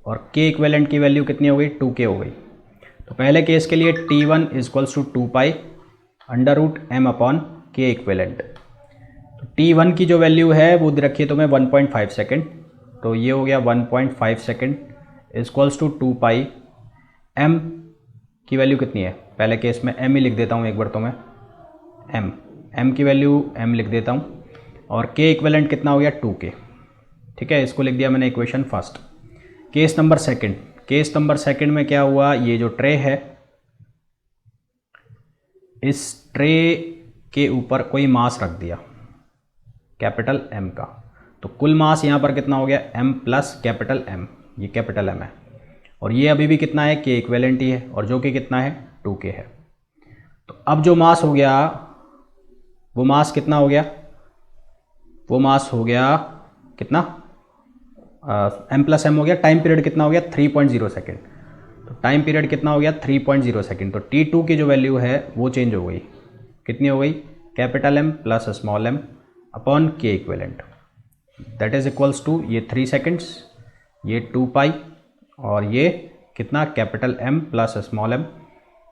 Speaker 1: और के इक्विवेलेंट की वैल्यू कितनी हो गई, 2k हो गई। तो पहले केस के लिए T1 equals to 2 pi under root m upon K equivalent. तो T1 की जो वैल्यू है वो दे रखी है तुम्हें 1.5 सेकेंड, तो ये हो गया 1.5 second equals to 2 pi, m की वैल्यू कितनी है, पहले केस में m ही लिख देता हूँ एक बार, तो मैं m की वैल्यू m लिख देता हूँ, और k इक्विवेलेंट कितना हो गया, 2k। ठीक है, इसको लिख दिया मैंने equation first. Case number second में क्या हुआ, ये जो ट्रे है, इस ट्रे के ऊपर कोई मास रख दिया कैपिटल M का, तो कुल मास यहाँ पर कितना हो गया, m प्लस कैपिटल M, ये कैपिटल M है, और ये अभी भी कितना है, k इक्विवेलेंट ही है, और जो कि कितना है, 2k है। तो अब जो मास हो गया, वो मास कितना हो गया, वो मास हो गया कितना, m प्लस m हो गया। टाइम पीरियड कितना हो गया, 3.0 सेकेंड। तो टाइम पीरियड कितना हो गया, 3.0 सेकेंड। तो T2 की जो वैल्यू है वो चेंज हो गई, कितनी हो गई, capital M plus small m upon K equivalent, that is equals to ये 3 सेकेंड्स, ये 2 पाई, और ये कितना, capital M plus small m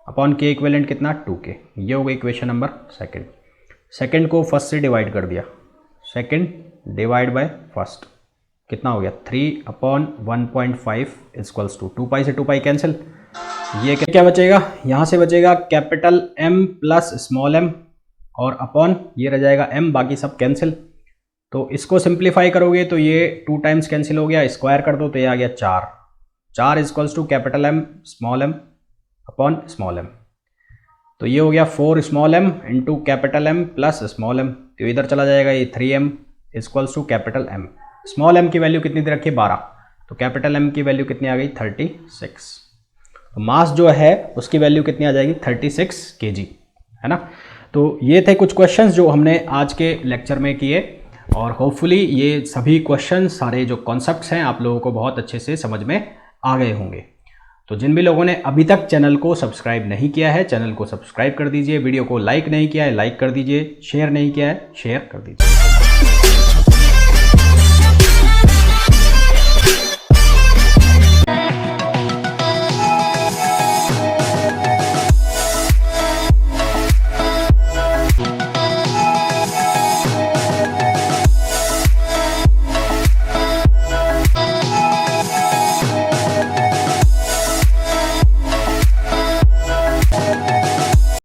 Speaker 1: upon K equivalent कितना, 2k। ये हो गई इक्वेशन नंबर सेकेंड को फर्स्ट से डिवाइड कर दिया, सेकेंड डिवाइड बाय फर्स्ट, कितना हो गया, 3 अपॉन 1.5 इक्वल्स टू 2 पाई से 2 पाई कैंसिल। ये क्या बचेगा, यहाँ से बचेगा capital M plus small m, और अपॉन ये रह जाएगा m, बाकी सब कैंसिल। तो इसको सिंप्लीफाई करोगे तो ये 2 टाइम्स कैंसिल हो गया, स्क्वायर कर दो तो ये आ गया 4 equals to capital M small m अपॉन स्मॉल m। तो ये हो गया 4 small m into capital M plus small m, तो इधर चला जाएगा ये 3m equals to capital M। Small m की वैल्यू कितनी दे रखी है 12, तो कैपिटल M की वैल्यू कितनी आ गई 36। तो मास जो है उसकी वैल्यू कितनी आ जाएगी 36 kg, है ना। तो ये थे कुछ क्वेश्चंस जो हमने आज के लेक्चर में किए, और होपफुली ये सभी क्वेश्चन सारे जो कॉन्सेप्ट्स हैं आप लोगों को बहुत अच्छे से समझ में आ गए होंगे। तो जिन भी लोगों ने अभी तक चैनल को सब्सक्राइब नहीं किया है, चैनल को सब्सक्राइब कर दीजिए, वीडियो को लाइक नहीं किया है लाइक कर दीजिए, शेयर नहीं किया है शेयर कर दीजिए।